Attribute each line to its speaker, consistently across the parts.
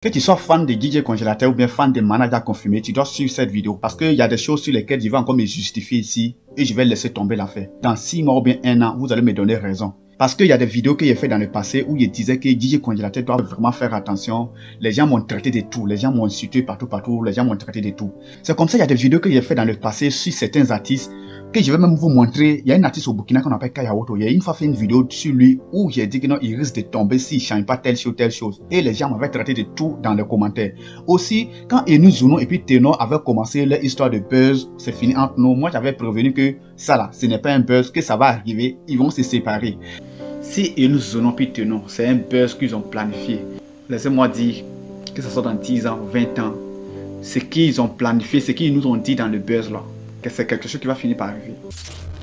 Speaker 1: Que tu sois fan de DJ Congélateur ou bien fan de Manager Confirmé, tu dois suivre cette vidéo parce qu'il y a des choses sur lesquelles je vais encore me justifier ici et je vais laisser tomber l'affaire. Dans 6 mois ou bien 1 an, vous allez me donner raison. Parce qu'il y a des vidéos que j'ai fait dans le passé où je disais que DJ Congélateur doit vraiment faire attention. Les gens m'ont traité de tout, les gens m'ont insulté partout, les gens m'ont traité de tout. C'est comme ça, il y a des vidéos que j'ai fait dans le passé sur certains artistes que je vais même vous montrer. Il y a un artiste au Burkina qu'on appelle Kaya Oto. Il y a une fois fait une vidéo sur lui où j'ai dit que non, il risque de tomber s'il ne change pas telle chose. Et les gens m'avaient traité de tout dans les commentaires. Aussi, quand Enu Zuno et puis Tenor avaient commencé leur histoire de buzz, c'est fini entre nous. Moi, j'avais prévenu que ça là, ce n'est pas un buzz, que ça va arriver, ils vont se séparer. Si Enu Zuno et Tenor, c'est un buzz qu'ils ont planifié, laissez-moi dire que ça soit dans 10 ans, 20 ans, ce qu'ils ont planifié, ce qu'ils nous ont dit dans le buzz là, que c'est quelque chose qui va finir par arriver.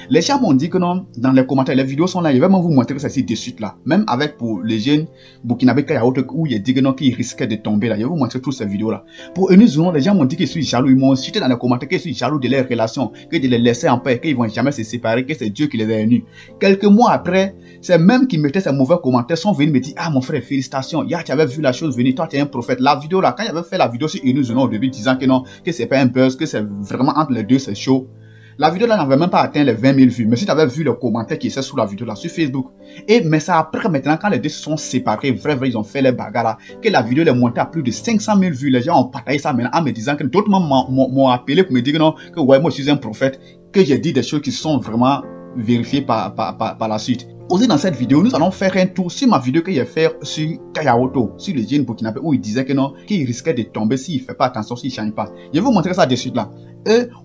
Speaker 1: Les gens m'ont dit que non, dans les commentaires, les vidéos sont là, je vais même vous montrer ça ici de suite là. Même avec pour les jeunes burkinabés où il dit que non, qu'ils risquaient de tomber là. Je vais vous montrer toutes ces vidéos là. Pour Enu Zuno, les gens m'ont dit que je suis jaloux, ils m'ont cité dans les commentaires que je suis jaloux de leur relation, que de les laisser en paix, qu'ils vont jamais se séparer, que c'est Dieu qui les a unis. Quelques mois après, c'est même qui mettaient ces mauvais commentaires sont venus me dire, ah mon frère, félicitations, tu avais vu la chose venir, toi tu es un prophète. La vidéo là, quand j'avais fait la vidéo sur Enu Zuno au début disant que non, que c'est pas un buzz, que c'est vraiment entre les deux, c'est chaud. La vidéo là n'avait même pas atteint les 20 000 vues. Mais si tu avais vu le commentaire qui était sous la vidéo là sur Facebook. Mais ça après maintenant quand les deux se sont séparés, vrai, ils ont fait les bagarres là, que la vidéo est montée à plus de 500 000 vues. Les gens ont partagé ça maintenant en me disant que d'autres m'ont appelé pour me dire que non, que ouais, moi je suis un prophète, que j'ai dit des choses qui sont vraiment vérifiées par la suite. Aussi dans cette vidéo, nous allons faire un tour sur ma vidéo que j'ai fait sur Kaya Oto, sur le jeune burkinabé, où il disait que non, qu'il risquait de tomber s'il ne fait pas attention, s'il ne change pas. Je vais vous montrer ça de suite là.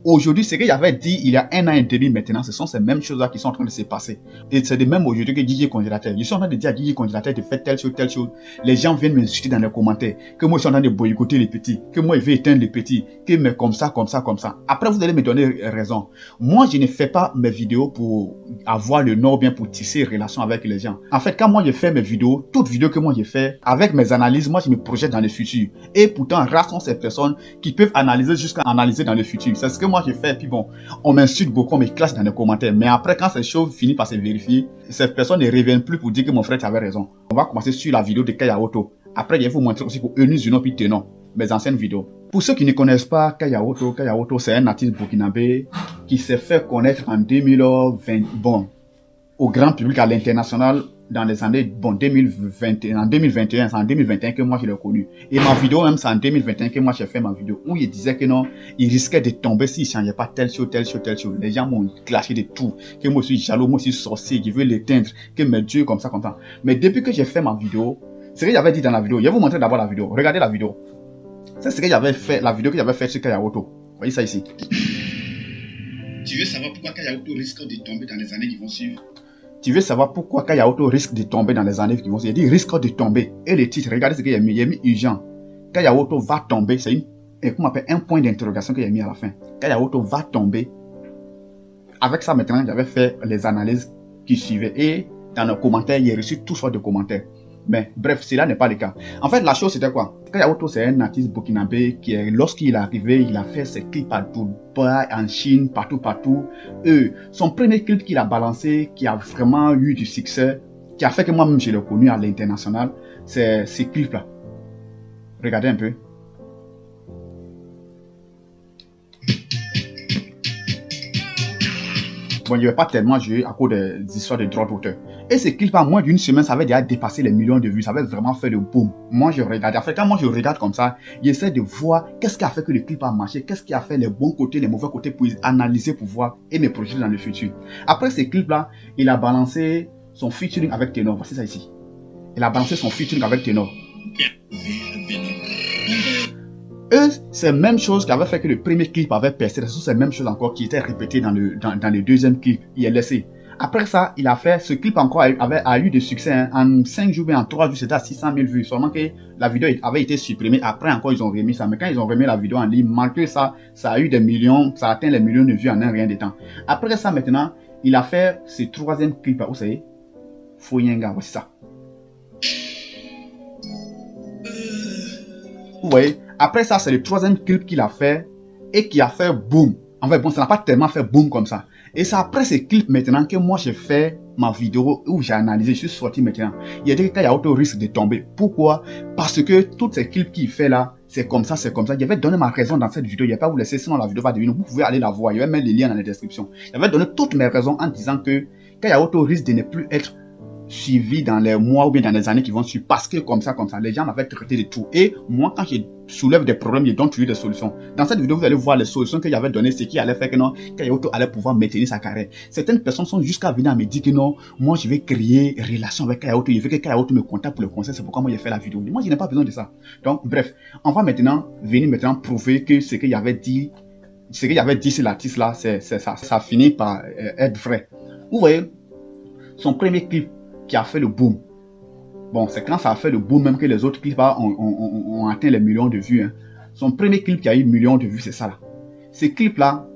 Speaker 1: Aujourd'hui, ce que j'avais dit il y a 1 an et demi maintenant, ce sont ces mêmes choses là qui sont en train de se passer. Et c'est de même aujourd'hui que DJ Congélateur. Je suis en train de dire à DJ Congélateur de faire telle chose. Les gens viennent m'insulter dans les commentaires, que moi je suis en train de boycotter les petits, que moi je vais éteindre les petits, que mais comme ça. Après, vous allez me donner raison. Moi, je ne fais pas mes vidéos pour avoir le nom, bien pour tisser relation avec les gens. En fait, quand moi je fais mes vidéos, toutes vidéos que moi je fais, avec mes analyses, moi je me projette dans le futur. Et pourtant, rares sont ces personnes qui peuvent analyser jusqu'à analyser dans le futur. C'est ce que moi je fais. Puis bon, on m'insulte beaucoup, on me classe dans les commentaires. Mais après, quand ces choses finissent par se vérifier, ces personnes ne reviennent plus pour dire que mon frère tu avais raison. On va commencer sur la vidéo de Kaya Oto. Après, je vais vous montrer aussi pour Enu Zuno puis Tenor, mes anciennes vidéos. Pour ceux qui ne connaissent pas Kaya Oto c'est un artiste burkinabé qui s'est fait connaître en 2020, bon, au grand public, à l'international, dans les années, bon, 2021, c'est en 2021 que moi je l'ai connu. Et ma vidéo même, c'est en 2021 que moi j'ai fait ma vidéo, où il disait que non, il risquait de tomber s'il ne changeait pas telle chose. Les gens m'ont clashé de tout, que moi je suis jaloux, moi je suis sorcier, je veux l'éteindre, que mes dieux, comme ça. Mais depuis que j'ai fait ma vidéo, ce que j'avais dit dans la vidéo, je vais vous montrer d'abord la vidéo, regardez la vidéo. C'est ce que j'avais fait, la vidéo que j'avais fait sur Kaya Oto. Vous voyez ça ici. Tu veux savoir pourquoi Kaya Oto risque de tomber dans les années qui vont suivre? Tu veux savoir pourquoi Kaya Oto risque de tomber dans les années qui vont suivre? Il dit risque de tomber. Et le titre, regardez ce qu'il y a mis. Il y a mis urgent. Kaya Oto va tomber. C'est un point d'interrogation qu'il y a mis à la fin. Kaya Oto va tomber. Avec ça maintenant, j'avais fait les analyses qui suivaient. Et dans nos commentaires, il y a reçu toutes sortes de commentaires. Mais bref, cela n'est pas le cas. En fait, la chose c'était quoi? Kaya Oto, c'est un artiste burkinabé qui, lorsqu'il est arrivé, il a fait ses clips à Dubaï, en Chine, partout. Son premier clip qu'il a balancé, qui a vraiment eu du succès, qui a fait que moi-même je l'ai connu à l'international, c'est ces clips-là. Regardez un peu. Bon, il n'y avait pas tellement joué à cause des histoires de droits d'auteur. Et ce clip, en moins d'une semaine, ça avait déjà dépassé les millions de vues. Ça avait vraiment fait le boom. Moi, je regarde. En fait, quand moi je regarde comme ça, j'essaie de voir qu'est-ce qui a fait que le clip a marché, qu'est-ce qui a fait les bons côtés, les mauvais côtés pour analyser, pour voir et me projeter dans le futur. Après ce clip-là, il a balancé son featuring avec Tenor. Voici ça ici. Il a balancé son featuring avec Tenor. C'est la même chose qui avait fait que le premier clip avait percé. C'est la même chose encore qui était répétée dans le deuxième clip. Il est laissé. Après ça, il a fait ce clip encore a eu de succès. Hein. En 5 jours, en 3 jours, c'était à 600 000 vues. Seulement que la vidéo avait été supprimée. Après encore, ils ont remis ça. Mais quand ils ont remis la vidéo en ligne, malgré ça, ça a eu des millions, ça a atteint les millions de vues en un rien de temps. Après ça, maintenant, il a fait ce troisième clip. Vous savez, Foyenga, voici ça. Vous voyez, après ça, c'est le troisième clip qu'il a fait et qui a fait boom. En fait, bon, ça n'a pas tellement fait boom comme ça. Et c'est après ce clip maintenant que moi j'ai fait ma vidéo où j'ai analysé, je suis sorti maintenant. Il a dit que Kaya Auto risque de tomber. Pourquoi? Parce que toutes ces clips qu'il fait là, c'est comme ça, c'est comme ça. Il avait donné ma raison dans cette vidéo. Il n'y a pas vous laisser, sinon la vidéo va devenir. Vous pouvez aller la voir. Il va mettre les liens dans la description. Il avait donné toutes mes raisons en disant que Kaya Auto risque de ne plus être suivi dans les mois ou bien dans les années qui vont suivre parce que comme ça, les gens m'avaient traité de tout. Et moi, quand je soulève des problèmes, je donne toujours des solutions. Dans cette vidéo, vous allez voir les solutions que j'avais données, ce qui allait faire que non, Kaya Auto allait pouvoir maintenir sa carrière. Certaines personnes sont jusqu'à venir à me dire que non, moi je vais créer relation avec Kaya Auto, je veux que Kaya Auto me contacte pour le conseil, c'est pourquoi moi j'ai fait la vidéo. Moi je n'ai pas besoin de ça. Donc bref, on va maintenant venir prouver que ce qu'il y avait dit, sur l'artiste là, ça finit par être vrai. Vous voyez, son premier clip qui a fait le boom. Bon, c'est quand ça a fait le boom même que les autres clips ont atteint les millions de vues. Hein. Son premier clip qui a eu millions de vues, c'est ça là. Ce clip-là,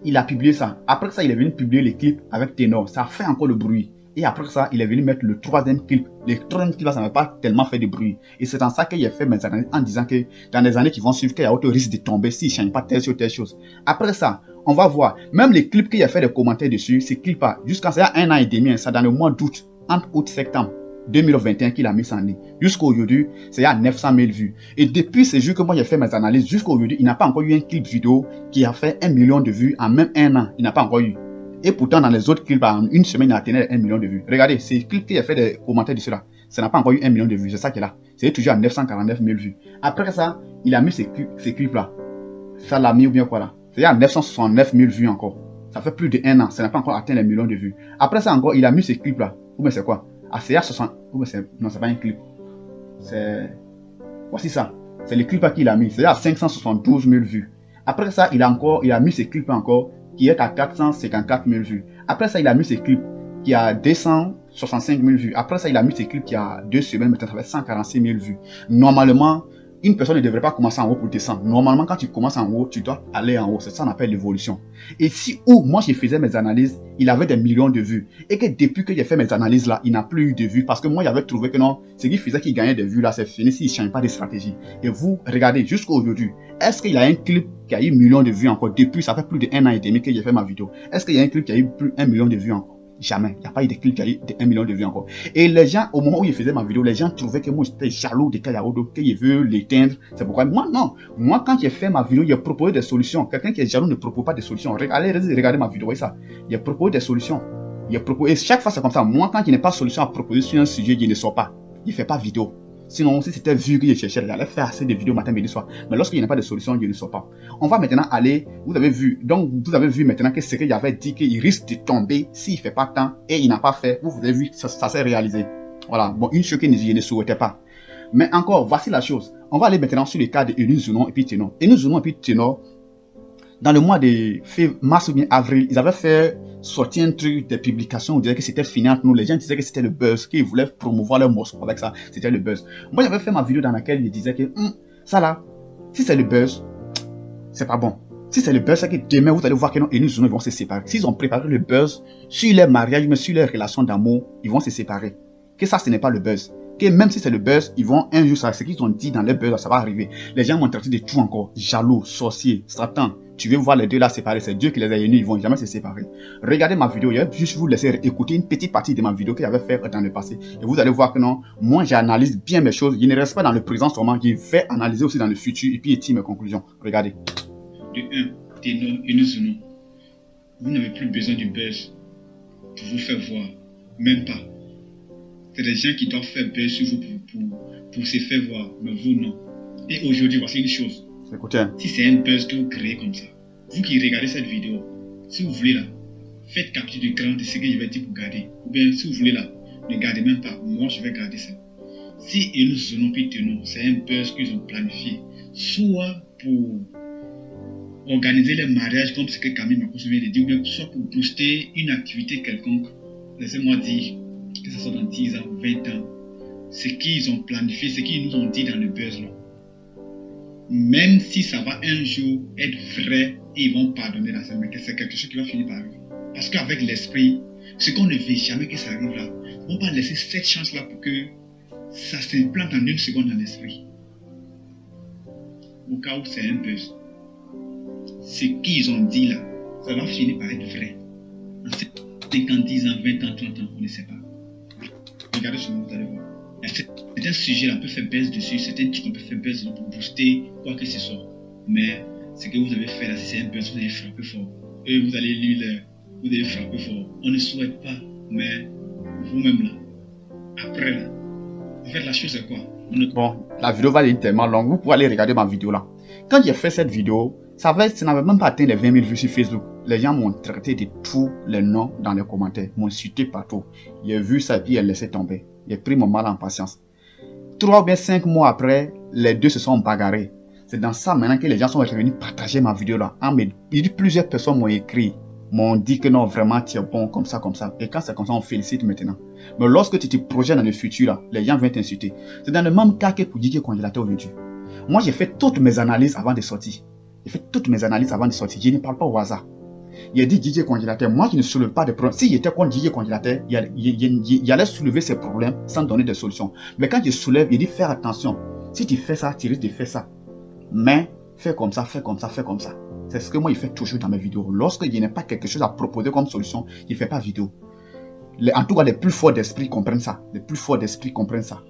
Speaker 1: il a publié ça. Après ça, il est venu publier les clips avec Ténor. Ça a fait encore le bruit. Et après ça, il est venu mettre le troisième clip. Le troisième clip, ça n'a pas tellement fait de bruit. Et c'est dans ça qu'il a fait mes analyses en disant que dans les années qui vont suivre, Kaya Auto risque de tomber s'il ne change pas telle chose. Après ça, on va voir. Même les clips qu'il a fait des commentaires dessus, ces clips-là, jusqu'à ça, il y a 1 an et demi, ça dans le mois d'août, entre août et septembre 2021 qu'il a mis ça en ligne. Jusqu'à aujourd'hui, c'est à 900 000 vues. Et depuis ce jour que moi j'ai fait mes analyses, jusqu'à aujourd'hui, il n'a pas encore eu un clip vidéo qui a fait 1 million de vues en même 1 an. Il n'a pas encore eu. Et pourtant, dans les autres clips, en une semaine, il a atteint 1 million de vues. Regardez, ces clips qu'il a fait des commentaires de cela, ça n'a pas encore eu 1 million de vues. C'est ça qu'il a. C'est toujours à 949 000 vues. Après ça, il a mis ces clips-là. Ça l'a mis ou bien quoi là? C'est à 969 000 vues encore. Ça fait plus de 1 an. Ça n'a pas encore atteint les millions de vues. Après ça encore, il a mis ces clips-là. Ou bien c'est quoi? Ah, c'est à 60. Ou bien non, c'est pas un clip. C'est. Voici ça. C'est le clip qu'il a mis. C'est à 572 000 vues. Après ça, il a mis ces clips encore qui est à 454 000 vues. Après ça, il a mis ses clips qui a 265 000 vues. Après ça, il a mis ses clips qui a 2 semaines, maintenant ça fait 146 000 vues. Normalement, une personne ne devrait pas commencer en haut pour descendre. Normalement, quand tu commences en haut, tu dois aller en haut. C'est ça qu'on appelle l'évolution. Et si moi je faisais mes analyses, il avait des millions de vues. Et que depuis que j'ai fait mes analyses là, il n'a plus eu de vues. Parce que moi, j'avais trouvé que non, ce qui faisait qu'il gagnait des vues là, c'est fini s'il ne change pas de stratégie. Et vous, regardez, jusqu'à aujourd'hui, est-ce qu'il y a un clip qui a eu millions de vues encore depuis, ça fait plus de 1 an et demi que j'ai fait ma vidéo. Est-ce qu'il y a un clip qui a eu plus de 1 million de vues encore? Jamais. Il n'y a pas eu de clip qui a eu 1 million de vues encore. Et les gens, au moment où je faisais ma vidéo, les gens trouvaient que moi j'étais jaloux de Kaya Auto, que je veux l'éteindre. C'est pourquoi moi, non. Moi, quand j'ai fait ma vidéo, j'ai proposé des solutions. Quelqu'un qui est jaloux ne propose pas de solutions. Regardez ma vidéo, voyez ça. J'ai proposé des solutions. Et chaque fois c'est comme ça. Moi, quand je n'ai pas de solution à proposer sur un sujet, je ne sors pas. Je ne fais pas vidéo. Sinon, si c'était vu que je cherchais, j'allais faire assez de vidéos matin, midi, soir. Mais lorsqu'il n'y a pas de solution, je ne sors pas. On va maintenant aller, vous avez vu maintenant que ce qu'il avait dit qu'il risque de tomber s'il ne fait pas tant et il n'a pas fait. Vous avez vu, ça s'est réalisé. Voilà. Bon, une chose que je ne souhaitais pas. Mais encore, voici la chose. On va aller maintenant sur le cas de Eunice Zounon et puis Ténor. Eunice Zounon et puis Ténor, dans le mois de mars ou bien avril, ils avaient fait sortir un truc des publications, on dirait que c'était fini entre nous. Les gens disaient que c'était le buzz, qu'ils voulaient promouvoir leur morceau avec ça, c'était le buzz. Moi, j'avais fait ma vidéo dans laquelle je disais que ça là, si c'est le buzz, c'est pas bon. Si c'est le buzz, c'est que demain, vous allez voir que non, et nous vont se séparer. S'ils ont préparé le buzz sur les mariages, mais sur les relations d'amour, ils vont se séparer. Que ça, ce n'est pas le buzz. Que même si c'est le buzz, ils vont un jour, ça, ce qu'ils ont dit dans le buzz, ça va arriver. Les gens vont traiter de tout encore. Jaloux, sorcier, Satan. Tu veux voir les deux là séparés, c'est Dieu qui les a unis, ils vont jamais se séparer. Regardez ma vidéo, je vais juste vous laisser écouter une petite partie de ma vidéo que j'avais fait dans le passé. Et vous allez voir que non, moi j'analyse bien mes choses, je ne reste pas dans le présent seulement, je vais analyser aussi dans le futur et puis étirer mes conclusions. Regardez.
Speaker 2: De 1, Ténor et Zounon, vous n'avez plus besoin du buzz pour vous faire voir, même pas. C'est des gens qui doivent faire buzz sur vous pour se faire voir, mais vous non. Et aujourd'hui, voici une chose.
Speaker 1: Écoutez.
Speaker 2: Si c'est un buzz que vous créez comme ça, vous qui regardez cette vidéo, si vous voulez là, faites capture d'écran de ce que je vais dire pour garder. Ou bien si vous voulez là, ne gardez même pas, moi je vais garder ça. Si Eunice Zounon puis Ténor, c'est un buzz qu'ils ont planifié, soit pour organiser les mariages comme ce que Camille Macron vient de dire, ou bien soit pour booster une activité quelconque, laissez-moi dire que ce soit dans 10 ans, 20 ans, ce qu'ils ont planifié, ce qu'ils nous ont dit dans le buzz là. Même si ça va un jour être vrai et ils vont pardonner la semaine, mais c'est quelque chose qui va finir par arriver. Parce qu'avec l'esprit, ce qu'on ne veut jamais que ça arrive là, on va pas laisser cette chance là pour que ça s'implante en une seconde dans l'esprit. Au cas où c'est un buzz. Ce qu'ils ont dit là, ça va finir par être vrai. 5 ans, 10 ans, 20 ans, 30 ans, on ne sait pas. Regardez sur moi, vous allez voir. Certains sujets, on peut faire baisse dessus, certains trucs, on peut faire baisse pour booster quoi que ce soit. Mais ce que vous avez fait là, si c'est un buzz, vous allez frapper fort. Et vous allez lire, vous allez frapper fort. On ne souhaite pas, mais vous-même là, après là, en fait, la chose c'est quoi?
Speaker 1: Bon, la vidéo va être tellement longue, vous pouvez aller regarder ma vidéo là. Quand j'ai fait cette vidéo, ça n'avait même pas atteint les 20 000 vues sur Facebook. Les gens m'ont traité de tous les noms dans les commentaires, m'ont insulté partout. J'ai vu ça et puis j'ai laissé tomber. J'ai pris mon mal en patience. 3 ou bien 5 mois après, les deux se sont bagarrés. C'est dans ça maintenant que les gens sont revenus partager ma vidéo là. Plusieurs personnes m'ont écrit, m'ont dit que non, vraiment, tu es bon, comme ça, comme ça. Et quand c'est comme ça, on félicite maintenant. Mais lorsque tu te projettes dans le futur là, les gens viennent t'insulter. C'est dans le même cas que pour DJ Congélateur aujourd'hui. Moi, j'ai fait toutes mes analyses avant de sortir. J'ai fait toutes mes analyses avant de sortir. Je ne parle pas au hasard. Il a dit DJ Congélateur, moi je ne soulève pas de problèmes. S'il était contre DJ Congélateur, il allait soulever ses problèmes sans donner de solutions. Mais quand je soulève, il dit faire attention. Si tu fais ça, tu risques de faire ça. Mais fais comme ça, fais comme ça, fais comme ça. C'est ce que moi je fais toujours dans mes vidéos. Lorsque je n'ai pas quelque chose à proposer comme solution, je ne fais pas vidéo. En tout cas, les plus forts d'esprit comprennent ça. Les plus forts d'esprit comprennent ça.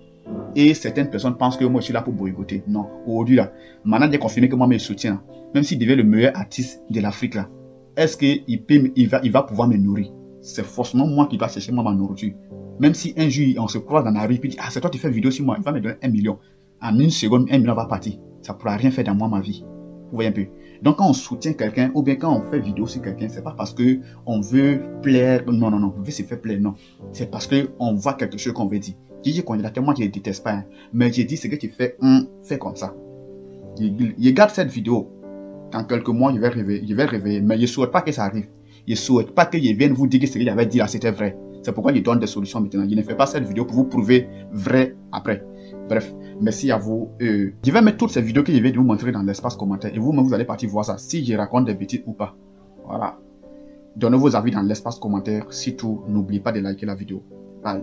Speaker 1: Et certaines personnes pensent que moi je suis là pour boycotter. Non, aujourd'hui là, maintenant j'ai confirmé que moi je soutiens là. Même s'il devient le meilleur artiste de l'Afrique là, est-ce qu'il va pouvoir me nourrir? C'est forcément moi qui va chercher moi ma nourriture. Même si un jour on se croise dans la rue et dit ah c'est toi qui fais vidéo sur moi, il va me donner 1 million. En une seconde, 1 million va partir. Ça ne pourra rien faire dans moi ma vie. Vous voyez un peu. Donc quand on soutient quelqu'un ou bien quand on fait vidéo sur quelqu'un, c'est pas parce que on veut plaire. Non, non, non, on veut se faire plaire, non. C'est parce que on voit quelque chose qu'on veut dire. DJ Congélateur, moi je ne déteste pas, hein. Mais j'ai dit ce que tu fais, fais comme ça. Je garde cette vidéo. Dans quelques mois, je vais réveiller. Mais je ne souhaite pas que ça arrive. Je ne souhaite pas que je vienne vous dire que ce que j'avais dit là, c'était vrai. C'est pourquoi je donne des solutions maintenant. Je ne fais pas cette vidéo pour vous prouver vrai après. Bref, merci à vous. Je vais mettre toutes ces vidéos que je vais vous montrer dans l'espace commentaire. Et vous-même, vous allez partir voir ça, si je raconte des bêtises ou pas. Voilà. Donnez vos avis dans l'espace commentaire. Surtout, n'oubliez pas de liker la vidéo. Bye.